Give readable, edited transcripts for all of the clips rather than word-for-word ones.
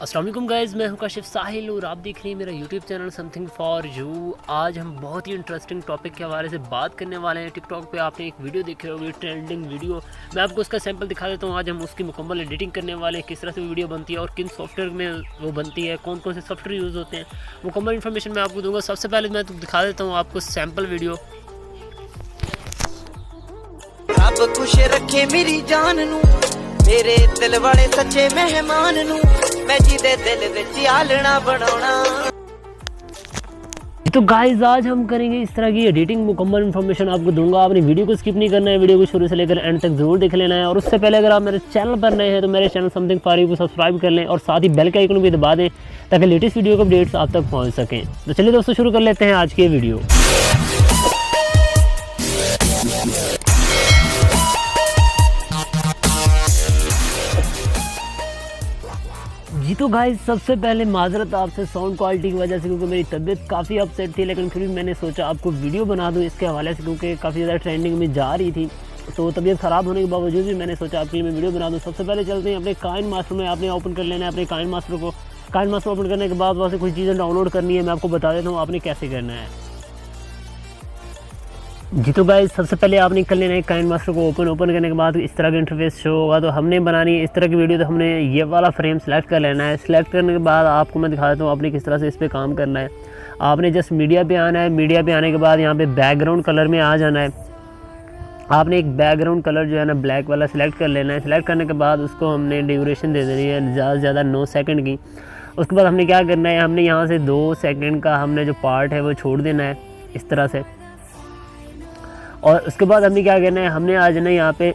अस्सलाम वालेकुम गाइस, मैं हूं काशिफ साहिल और आप देख रहे हैं मेरा YouTube channel something for you. आज हम बहुत ही इंटरेस्टिंग टॉपिक के हवाले से बात करने वाले हैं। टिकटॉक पे आपने एक वीडियो देखी होगी, ट्रेंडिंग वीडियो। मैं आपको उसका सैंपल दिखा देता हूं। आज हम उसकी मुकम्मल एडिटिंग करने वाले हैं, किस तरह से वीडियो बनती है और किन सॉफ्टवेयर में वो बनती है, कौन कौन से सॉफ्टवेयर यूज़ होते हैं, मुकम्मल इन्फॉर्मेशन मैं आपको दूँगा। सबसे पहले मैं दिखा देता हूँ आपको सैम्पल वीडियो। रब खुश रखे मेरी जान नू, मेरे दिल वाले सच्चे मेहमान नू, मैं जिदे दिल विच आलना बनाना। तो गाइस आज हम करेंगे इस तरह की एडिटिंग, मुकम्मल इन्फॉर्मेशन आपको दूंगा। आपने वीडियो को स्किप नहीं करना है, वीडियो को शुरू से लेकर एंड तक जरूर देख लेना है। और उससे पहले अगर आप मेरे चैनल पर नए हैं तो मेरे चैनल समथिंग फॉर यू को सब्सक्राइब कर लें और साथ ही बेल के आइकन भी दबा दें ताकि लेटेस्ट वीडियो के अपडेट्स आप तक पहुँच सकें। तो चलिए दोस्तों शुरू कर लेते हैं आज की वीडियो। जी तो गाइस सबसे पहले माजरत आपसे साउंड क्वालिटी की वजह से, क्योंकि मेरी तबीयत काफ़ी अपसेट थी, लेकिन फिर भी मैंने सोचा आपको वीडियो बना दूं इसके हवाले से, क्योंकि काफ़ी ज़्यादा ट्रेंडिंग में जा रही थी। तो तबीयत ख़राब होने के बावजूद भी मैंने सोचा आपके लिए मैं वीडियो बना दूं। सबसे पहले चलते हैं अपने काइन मास्टर में। आपने ओपन कर लेना है अपने काइन मास्टर को। काइन मास्टर ओपन करने के बाद वहाँ से कुछ चीज़ें डाउनलोड करनी है। मैं आपको बता देता हूँ आपने कैसे करना है। जी तो गाइस सबसे पहले आपने कर लेना है काइन मास्टर को। ओपन करने के बाद इस तरह का इंटरफेस शो होगा। तो हमने बनानी है इस तरह की वीडियो, तो हमने ये वाला फ्रेम सेलेक्ट कर लेना है। सेलेक्ट करने के बाद आपको मैं दिखा देता हूँ आपने किस तरह से इस पर काम करना है। आपने जस्ट मीडिया पे आना है। मीडिया पे आने के बाद यहाँ पे बैकग्राउंड कलर में आ जाना है। आपने एक बैकग्राउंड कलर जो है ना ब्लैक वाला सिलेक्ट कर लेना है। सेलेक्ट करने के बाद उसको हमने ड्यूरेशन दे देनी है ज़्यादा से ज़्यादा 9 सेकंड की। उसके बाद हमने क्या करना है, हमने यहाँ से 2 सेकंड का हमने जो पार्ट है वो छोड़ देना है इस तरह से। और उसके बाद हमने क्या करना है, हमने आ जाना है यहाँ पे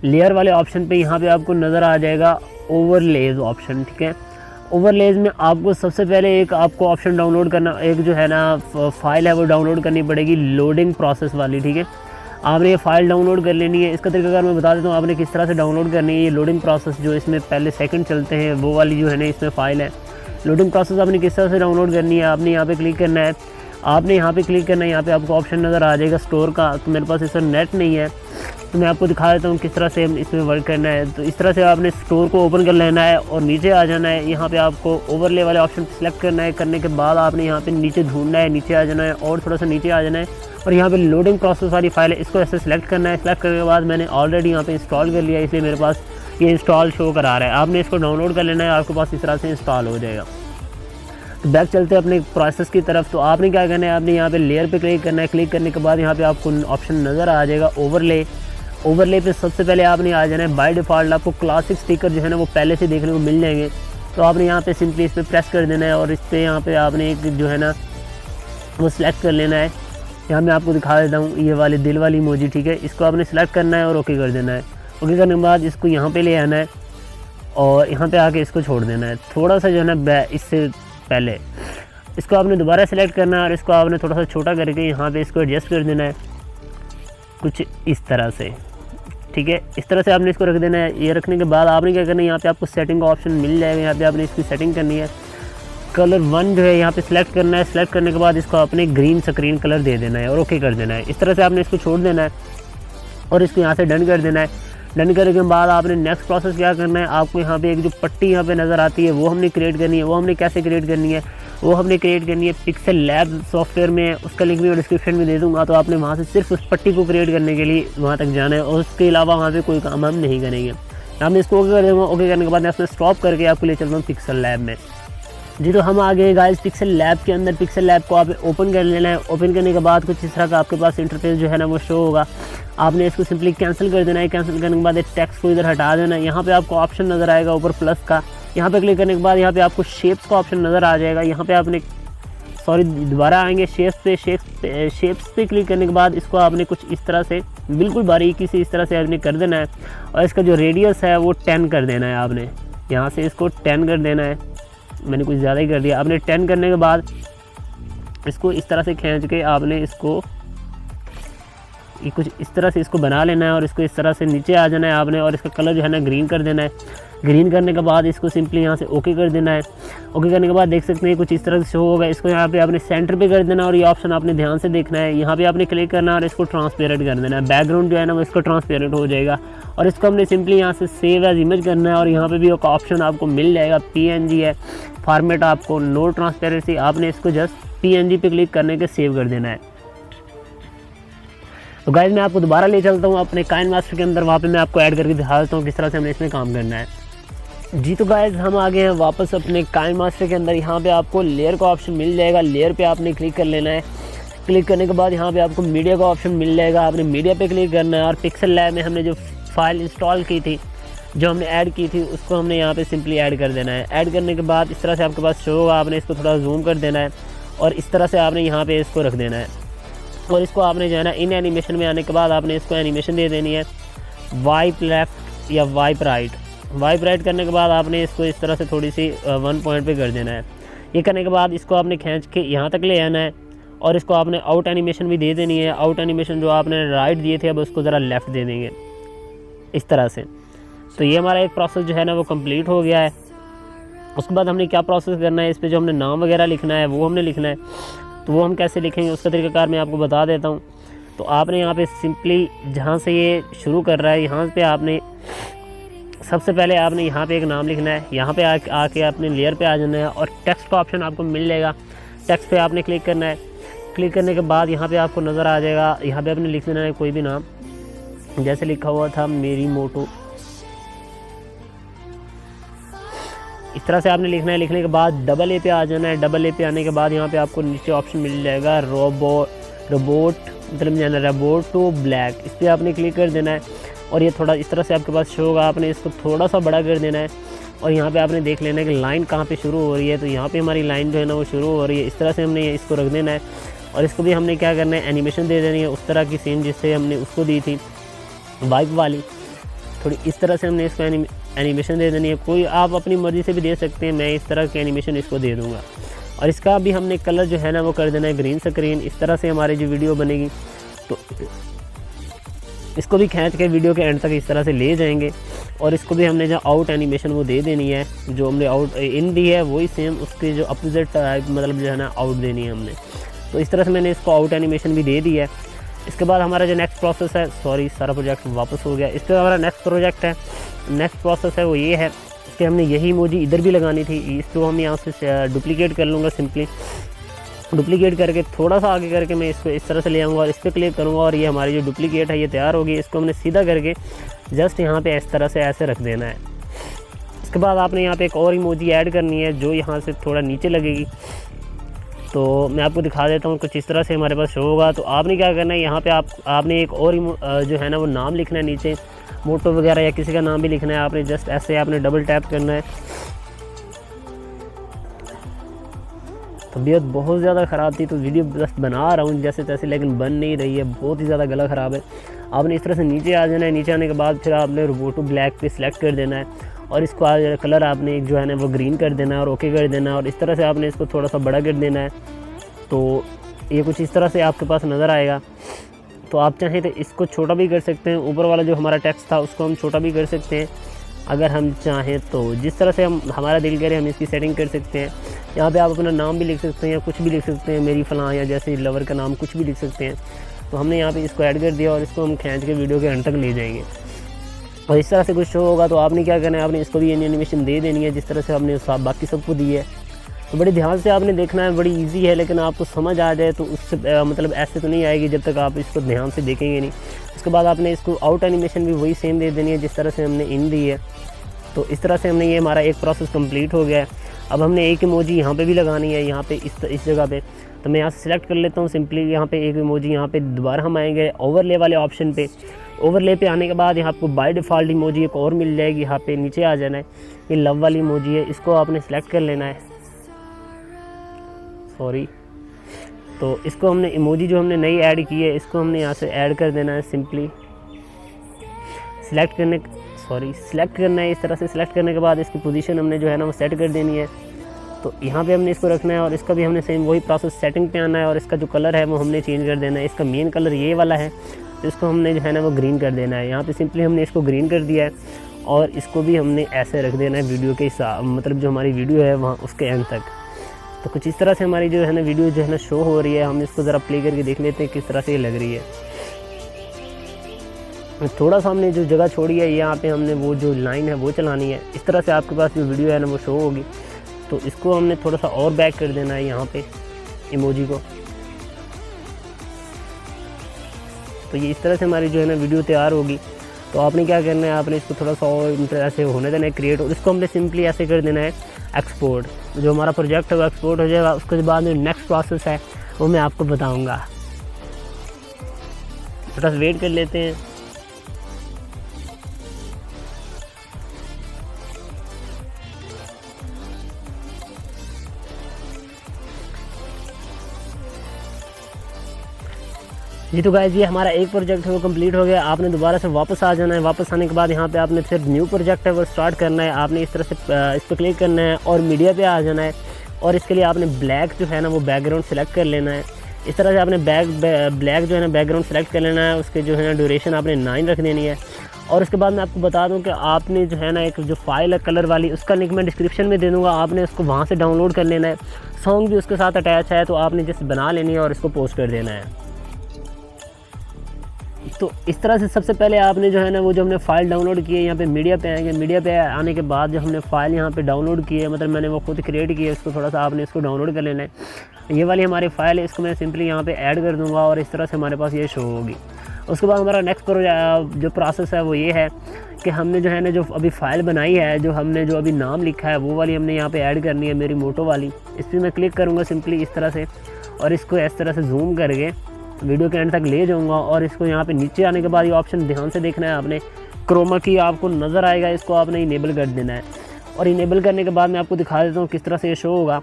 लेयर वाले ऑप्शन पे। यहाँ पे आपको नज़र आ जाएगा ओवरलेज ऑप्शन, ठीक है। ओवरलेज में आपको सबसे पहले एक आपको ऑप्शन डाउनलोड करना, एक जो है ना फाइल है वो डाउनलोड करनी पड़ेगी, लोडिंग प्रोसेस वाली, ठीक है। आपने ये फाइल डाउनलोड कर लेनी है। इसका तरीका मैं बता देता हूँ आपने किस तरह से डाउनलोड करनी है। ये लोडिंग प्रोसेस जो इसमें पहले सेकंड चलते हैं वो वाली जो है ना इसमें फ़ाइल है। लोडिंग प्रोसेस आपने किस तरह से डाउनलोड करनी है, आपने यहाँ पे क्लिक करना है। आपने यहाँ पे क्लिक करना है, यहाँ पे आपको ऑप्शन नज़र आ जाएगा स्टोर का। तो मेरे पास इस नेट नहीं है, तो मैं आपको दिखा देता हूँ किस तरह से इसमें वर्क करना है। तो इस तरह से आपने स्टोर को ओपन कर लेना है और नीचे आ जाना है। यहाँ पे आपको ओवरले वाले ऑप्शन सेलेक्ट करना है। करने के बाद आपने यहाँ पे नीचे ढूंढना है, नीचे आ जाना है और थोड़ा सा नीचे आ जाना है और यहाँ पे लोडिंग प्रोसेस वाली फाइल है, इसको ऐसे सेलेक्ट करना है। सेलेक्ट करने के बाद मैंने ऑलरेडी यहाँ पे इंस्टॉल कर लिया, इसलिए मेरे पास ये इंस्टॉल शो करा रहा है। आपने इसको डाउनलोड कर लेना है, आपके पास इस तरह से इंस्टॉल हो जाएगा। तो बैक चलते हैं अपने प्रोसेस की तरफ। तो आपने क्या करना है, आपने यहाँ पे लेयर पे क्लिक करना है। क्लिक करने के बाद यहाँ पे आपको ऑप्शन नज़र आ जाएगा ओवरले। ओवरले पे सबसे पहले आपने आ जाना है। बाय डिफ़ॉल्ट आपको क्लासिक स्टिकर जो है ना वो पहले से देखने को मिल जाएंगे। तो आपने यहाँ पे सिंपली इस पर प्रेस कर देना है और इस पर यहाँ पे आपने एक जो है ना वो सिलेक्ट कर लेना है। यहाँ मैं आपको दिखा देता हूँ ये वाली दिल वाली इमोजी, ठीक है। इसको आपने सेलेक्ट करना है और ओके कर देना है। ओके करने के बाद इसको यहाँ पे ले आना है और यहाँ पे आके इसको छोड़ देना है। थोड़ा सा जो है ना इससे पहले इसको आपने दोबारा सेलेक्ट करना है और इसको आपने थोड़ा सा छोटा करके यहाँ पे इसको एडजस्ट कर देना है कुछ इस तरह से, ठीक है। इस तरह से आपने इसको रख देना है। ये रखने के बाद आपने क्या करना है, यहाँ पे आपको सेटिंग का ऑप्शन मिल जाएगा। यहाँ पे आपने इसकी सेटिंग करनी है। कलर 1 जो है यहाँ पे सिलेक्ट करना है। सेलेक्ट करने के बाद इसको अपने ग्रीन स्क्रीन कलर दे देना है और ओके कर देना है। इस तरह से आपने इसको छोड़ देना है और इसको यहाँ से डन कर देना है। डन करने के बाद आपने नेक्स्ट प्रोसेस क्या करना है, आपको यहाँ पे एक जो पट्टी यहाँ पे नज़र आती है वो हमने क्रिएट करनी है। वो हमने कैसे क्रिएट करनी है, वो हमने क्रिएट करनी है पिक्सल लैब सॉफ्टवेयर में। उसका लिंक मैं डिस्क्रिप्शन में दे दूँगा। तो आपने वहाँ से सिर्फ उस पट्टी को क्रिएट करने के लिए वहाँ तक जाना है और उसके अलावा वहाँ पर कोई काम हम नहीं करेंगे। हमने इसको ओके कर देंगे। ओके करने के बाद मैं उसमें स्टॉप करके आपको ले चलता हूँ पिक्सल लैब में। जी तो हम आ गए गाइस पिक्सल लैब के अंदर। पिक्सल लैब को आप ओपन कर लेना है। ओपन करने के बाद कुछ इस तरह का आपके पास इंटरफेस जो है ना वो शो होगा। आपने इसको सिंपली कैंसिल कर देना है। कैंसिल करने के बाद एक टेक्स्ट को इधर हटा देना है। यहाँ पे आपको ऑप्शन नज़र आएगा ऊपर प्लस का। यहाँ पे क्लिक करने के बाद यहाँ पे आपको शेप्स का ऑप्शन नज़र आ जाएगा। यहाँ पे आपने दोबारा आएंगे शेप्स पे क्लिक करने के बाद इसको आपने कुछ इस तरह से बिल्कुल बारीकी से इस तरह से आपने कर देना है और इसका जो रेडियस है वो 10 कर देना है। आपने यहाँ से इसको 10 कर देना है। मैंने कुछ ज़्यादा ही कर दिया। आपने 10 करने के बाद इसको इस तरह से खींच के आपने इसको ये कुछ इस तरह से इसको बना लेना है और इसको इस तरह से नीचे आ जाना है आपने, और इसका कलर जो है ना ग्रीन कर देना है। ग्रीन करने के बाद इसको सिंपली यहाँ से ओके कर देना है। ओके करने के बाद देख सकते हैं कुछ इस तरह से शो होगा। इसको यहाँ पे आपने सेंटर पे कर देना है और ये ऑप्शन आपने ध्यान से देखना है। यहाँ पे आपने क्लिक करना है और इसको ट्रांसपेरेंट कर देना है। बैकग्राउंड जो है ना वो इसको ट्रांसपेरेंट हो जाएगा और इसको हमने सिंपली यहाँ से सेव एज इमेज करना है। और यहाँ पे भी एक ऑप्शन आपको मिल जाएगा, PNG है फॉर्मेट, आपको नो ट्रांसपेरेंसी, आपने इसको जस्ट PNG पे क्लिक करने के सेव कर देना है। तो गाइस मैं आपको दोबारा ले चलता हूँ अपने काइनमास्टर के अंदर, वहाँ पे मैं आपको ऐड करके दिखा देता हूँ किस तरह से हमें इसमें काम करना है। जी तो गाइस हम आ गए हैं वापस अपने काइनमास्टर के अंदर। यहाँ पे आपको लेयर का ऑप्शन मिल जाएगा, लेयर पे आपने क्लिक कर लेना है। क्लिक करने के बाद यहाँ पे आपको मीडिया का ऑप्शन मिल जाएगा, आपने मीडिया पे क्लिक करना है। और पिक्सल लैब में हमने जो फाइल इंस्टॉल की थी, जो हमने ऐड की थी, उसको हमने यहाँ पे सिंपली ऐड कर देना है। ऐड करने के बाद इस तरह से आपके पास शो होगा, आपने इसको थोड़ा जूम कर देना है और इस तरह से आपने यहाँ पे इसको रख देना है। और इसको आपने जो है ना इन एनिमेशन में आने के बाद आपने इसको एनिमेशन दे देनी है, वाइप लेफ़्ट या वाइप राइट। वाइप राइट करने के बाद आपने इसको इस तरह से थोड़ी सी 1 पॉइंट पे कर देना है। ये करने के बाद इसको आपने खींच के यहाँ तक ले आना है और इसको आपने आउट एनिमेशन भी दे देनी है। आउट एनिमेशन जो आपने राइट दिए थे अब उसको ज़रा लेफ़्ट दे देंगे इस तरह से। तो ये हमारा एक प्रोसेस जो है ना वो कंप्लीट हो गया है। उसके बाद हमने क्या प्रोसेस करना है, इस पर जो हमने नाम वगैरह लिखना है वो हमने लिखना है। तो वो हम कैसे लिखेंगे उसका तरीक़ाकार मैं आपको बता देता हूँ। तो आपने यहाँ पे सिंपली जहाँ से ये शुरू कर रहा है यहाँ पे आपने सबसे पहले आपने यहाँ पे एक नाम लिखना है। यहाँ पे आके आपने लेयर पे आ जाना है और टेक्स्ट का ऑप्शन आपको मिल जाएगा। टेक्स्ट पे आपने क्लिक करना है। क्लिक करने के बाद यहाँ पे आपको नज़र आ जाएगा, यहाँ पे आपने लिख देना है कोई भी नाम, जैसे लिखा हुआ था मेरी मोटो, इस तरह से आपने लिखना है। लिखने के बाद डबल ए पे आ जाना है। डबल ए पे आने के बाद यहाँ पे आपको नीचे ऑप्शन मिल जाएगा रोबोट मतलब जाना रोबोट टू ब्लैक, इस पर आपने क्लिक कर देना है और ये थोड़ा इस तरह से आपके पास शो होगा। आपने इसको थोड़ा सा बड़ा कर देना है और यहाँ पे आपने देख लेना है कि लाइन कहाँ पे शुरू हो रही है। तो यहाँ पे हमारी लाइन जो है ना वो शुरू हो रही है, इस तरह से हमने इसको रख देना है। और इसको भी हमने क्या करना है, एनिमेशन दे देनी है उस तरह की सेम जिससे हमने उसको दी थी वाइप वाली, थोड़ी इस तरह से हमने इसको एनिमेशन दे देनी है। कोई आप अपनी मर्ज़ी से भी दे सकते हैं, मैं इस तरह की एनिमेशन इसको दे दूँगा। और इसका भी हमने कलर जो है ना वो कर देना है ग्रीन स्क्रीन। इस तरह से हमारी जो वीडियो बनेगी तो इसको भी खींच के वीडियो के एंड तक इस तरह से ले जाएंगे। और इसको भी हमने जो आउट एनिमेशन वो दे देनी है, जो हमने आउट इन दी है वही सेम उसके जो अपोजिट टाइप मतलब जो है ना आउट देनी है हमने। तो इस तरह से मैंने इसको आउट एनिमेशन भी दे दी है। इसके बाद हमारा जो नेक्स्ट प्रोसेस है, सॉरी सारा प्रोजेक्ट वापस हो गया। इस पर हमारा नेक्स्ट प्रोजेक्ट है, नेक्स्ट प्रोसेस है वो ये है कि हमने यही इमोजी इधर भी लगानी थी। इसको हम यहाँ से डुप्लीकेट कर लूँगा, सिंपली डुप्लीकेट करके थोड़ा सा आगे करके मैं इसको इस तरह से ले आऊँगा और इस पर क्लिक करूँगा और ये हमारी जो डुप्लीकेट है ये तैयार होगी। इसको हमने सीधा करके जस्ट यहाँ पे इस तरह से ऐसे रख देना है। इसके बाद आपने यहाँ पे एक और इमोजी ऐड करनी है जो यहाँ से थोड़ा नीचे लगेगी। तो मैं आपको दिखा देता हूँ, कुछ इस तरह से हमारे पास शो होगा। तो आपने क्या करना है, यहाँ पे आपने एक और जो है ना वो नाम लिखना है, नीचे मोटो वगैरह या किसी का नाम भी लिखना है। आपने जस्ट ऐसे आपने डबल टैप करना है। तबीयत बहुत ज़्यादा ख़राब थी तो वीडियो बस बना रहा हूँ जैसे तैसे, लेकिन बन नहीं रही है, बहुत ही ज़्यादा गला ख़राब है। आपने इस तरह से नीचे आ जाना है। नीचे आने के बाद फिर आपने रोबोट टू ब्लैक पे सिलेक्ट कर देना है और इसको कलर आपने जो है ना वो ग्रीन कर देना है और ओके कर देना है। और इस तरह से आपने इसको थोड़ा सा बड़ा कर देना है। तो ये कुछ इस तरह से आपके पास नज़र आएगा। तो आप चाहें तो इसको छोटा भी कर सकते हैं, ऊपर वाला जो हमारा टेक्स्ट था उसको हम छोटा भी कर सकते हैं अगर हम चाहें तो। जिस तरह से हम हमारा दिल करे हम इसकी सेटिंग कर सकते हैं। यहाँ पे आप अपना नाम भी लिख सकते हैं या कुछ भी लिख सकते हैं, मेरी फ़लाँ या जैसे लवर का नाम कुछ भी लिख सकते हैं। तो हमने यहाँ पे इसको ऐड कर दिया और इसको हम खींच के वीडियो के अंत तक ले जाएंगे और इस तरह से कुछ शो होगा। तो आपने क्या करना है, आपने इसको भी एनिमेशन दे देनी है जिस तरह से हमने बाकी सबको दी है। तो बड़ी ध्यान से आपने देखना है, बड़ी इजी है, लेकिन आपको समझ आ जाए तो उससे मतलब ऐसे तो नहीं आएगी जब तक आप इसको ध्यान से देखेंगे नहीं। उसके बाद आपने इसको आउट एनिमेशन भी वही सेम दे देनी है जिस तरह से हमने इन दी है। तो इस तरह से हमने ये हमारा एक प्रोसेस कंप्लीट हो गया है। अब हमने एक इमोजी यहाँ पे भी लगानी है, यहाँ पे इस जगह पे। तो मैं यहाँ से सिलेक्ट कर लेता हूँ सिंपली, यहाँ पे एक इमोजी, यहाँ पे दोबारा हम आएंगे ओवरले वाले ऑप्शन पे। ओवरले पे आने के बाद यहाँ आपको बाय डिफ़ॉल्ट इमोजी एक और मिल जाएगी, यहाँ पे नीचे आ जाना है। ये लव वाली इमोजी है, इसको आपने सेलेक्ट कर लेना है, सॉरी। तो इसको हमने इमोजी जो हमने नई ऐड की है इसको हमने यहाँ से ऐड कर देना है। सिंपली सिलेक्ट करना है। इस तरह से सिलेक्ट करने के बाद इसकी पोजीशन हमने जो है ना वो सेट कर देनी है। तो यहाँ पे हमने इसको रखना है और इसका भी हमने सेम वही प्रोसेस सेटिंग पे आना है और इसका जो कलर है वो हमने चेंज कर देना है। इसका मेन कलर ये वाला है, तो इसको हमने जो है ना वो ग्रीन कर देना है। यहाँ पे सिंपली हमने इसको ग्रीन कर दिया है और इसको भी हमने ऐसे रख देना है वीडियो के मतलब जो हमारी वीडियो है वहाँ उसके एंड तक। तो कुछ इस तरह से हमारी जो है ना वीडियो जो है ना शो हो रही है। हम इसको ज़रा प्ले करके देख लेते हैं किस तरह से ये लग रही है। थोड़ा सा हमने जो जगह छोड़ी है यहाँ पे हमने वो जो लाइन है वो चलानी है। इस तरह से आपके पास जो वीडियो है ना वो शो होगी। तो इसको हमने थोड़ा सा और बैक कर देना है यहाँ पे इमोजी को। तो ये इस तरह से हमारी जो है ना वीडियो तैयार होगी। तो आपने क्या करना है, आपने इसको थोड़ा सा और ऐसे होने देना है क्रिएट, और इसको हमने सिंपली ऐसे कर देना है एक्सपोर्ट। जो हमारा प्रोजेक्ट है वो एक्सपोर्ट हो जाएगा। उसके बाद में नेक्स्ट प्रोसेस है वो मैं आपको बताऊँगा। थोड़ा सा वेट कर लेते हैं। जी तो गाइस ये हमारा एक प्रोजेक्ट है वो कंप्लीट हो गया। आपने दोबारा से वापस आ जाना है। वापस आने के बाद यहाँ पे आपने फिर न्यू प्रोजेक्ट है वो स्टार्ट करना है। आपने इस तरह से इस पर क्लिक करना है और मीडिया पे आ जाना है। और इसके लिए आपने ब्लैक जो है ना वो बैकग्राउंड सेलेक्ट कर लेना है। इस तरह से आपने ब्लैक जो है ना बैकग्राउंड सेलेक्ट कर लेना है। उसके जो है ना ड्यूरेशन आपने 9 रख देनी है। और उसके बाद मैं आपको बता दूं कि आपने जो है ना एक जो फाइल है कलर वाली, उसका लिंक मैं डिस्क्रिप्शन में दे दूँगा। आपने उसको वहाँ से डाउनलोड कर लेना है। सॉन्ग भी उसके साथ अटैच है, तो आपने जैसे बना लेनी है और इसको पोस्ट कर देना है। तो इस तरह से सबसे पहले आपने जो है ना वो जो हमने फ़ाइल डाउनलोड की है, यहाँ पे मीडिया पे आएंगे। मीडिया पे आने के बाद जो हमने फ़ाइल यहाँ पे डाउनलोड की है, मतलब मैंने वो खुद क्रिएट की है, उसको थोड़ा सा आपने इसको डाउनलोड कर लेना है। ये वाली हमारी फ़ाइल है, इसको मैं सिंपली यहाँ पे ऐड कर दूँगा और इस तरह से हमारे पास ये शो होगी। उसके बाद हमारा नेक्स्ट जो प्रोसेस है वो ये है कि हमने जो है ना जो अभी फ़ाइल बनाई है, जो हमने जो अभी नाम लिखा है वो वाली हमने यहाँ पर ऐड करनी है, मेरी मोटो वाली। इस पर मैं क्लिक करूँगा सिंपली इस तरह से, और इसको इस तरह से जूम करके वीडियो के एंड तक ले जाऊंगा। और इसको यहाँ पे नीचे आने के बाद ये ऑप्शन ध्यान से देखना है आपने, क्रोमा की आपको नज़र आएगा, इसको आपने इनेबल कर देना है। और इनेबल करने के बाद मैं आपको दिखा देता हूँ किस तरह से ये शो होगा।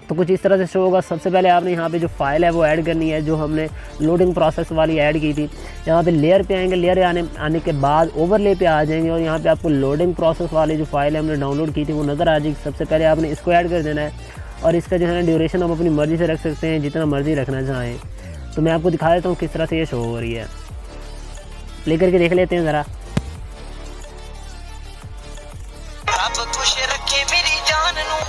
तो कुछ इस तरह से शो होगा। सबसे पहले आपने यहाँ पे जो फाइल है वो ऐड करनी है, जो हमने लोडिंग प्रोसेस वाली ऐड की थी। यहाँ पे लेयर पे आएंगे, लेयर आने के बाद ओवरले पे आ जाएंगे और यहाँ पे आपको लोडिंग प्रोसेस वाली जो फाइल हमने डाउनलोड की थी वो नज़र आ जाएगी। सबसे पहले आपने इसको ऐड कर देना है और इसका जो है ना ड्यूरेशन आप अपनी मर्ज़ी से रख सकते हैं, जितना मर्ज़ी रखना चाहें। तो मैं आपको दिखा देता हूँ किस तरह से ये शो हो रही है। प्ले करके देख लेते हैं ज़रा। रब खुश रखे मेरी जान नू,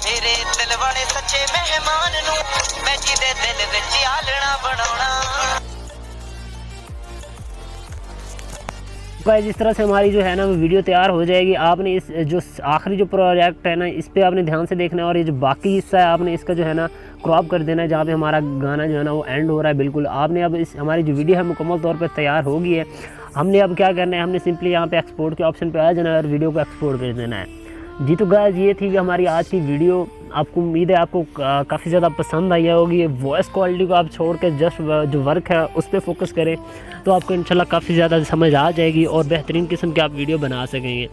मेरे दिल वाले सच्चे मेहमान नू, मैं जिदे दिल विच आलना बनाउणा। गाइस इस तरह से हमारी जो है ना वो वीडियो तैयार हो जाएगी। आपने इस जो आखिरी जो प्रोजेक्ट है ना इस पे आपने ध्यान से देखना है, और ये जो बाकी हिस्सा है आपने इसका जो है ना क्रॉप कर देना है, जहाँ पे हमारा गाना जो है ना वो एंड हो रहा है बिल्कुल। आपने अब इस हमारी जो वीडियो है मुकम्मल तौर पे तैयार हो गई है। हमने अब क्या करना है, हमने सिंपली यहाँ पे एक्सपोर्ट के ऑप्शन पे आ जाना है और वीडियो को एक्सपोर्ट कर देना है। जी तो गाइस ये थी हमारी आज की वीडियो। आपको उम्मीद है आपको काफ़ी ज़्यादा पसंद आई होगी। ये वॉइस क्वालिटी को आप छोड़ के जस्ट जो वर्क है उस पर फोकस करें तो आपको इंशाल्लाह काफ़ी ज़्यादा समझ आ जाएगी और बेहतरीन किस्म के आप वीडियो बना सकेंगे।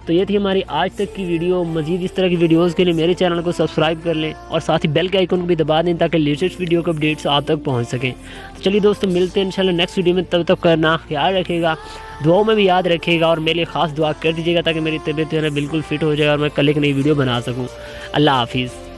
तो ये थी हमारी आज तक की वीडियो। मज़ीद इस तरह की वीडियोज़ के लिए मेरे चैनल को सब्सक्राइब कर लें और साथ ही बेल के आइकन को भी दबा दें ताकि लेटेस्ट वीडियो के अपडेट्स आप तक पहुँच सकें। तो चलिए दोस्तों मिलते हैं इंशाल्लाह नेक्स्ट वीडियो में। तब तक करना ख्याल रखिएगा, दुआओं में भी याद रखिएगा और मेरे लिए ख़ास दुआ कर दीजिएगा ताकि मेरी तबीयत जो है ना बिल्कुल फिट हो जाए और मैं कल एक नई वीडियो बना सकूँ। अल्लाह हाफिज़।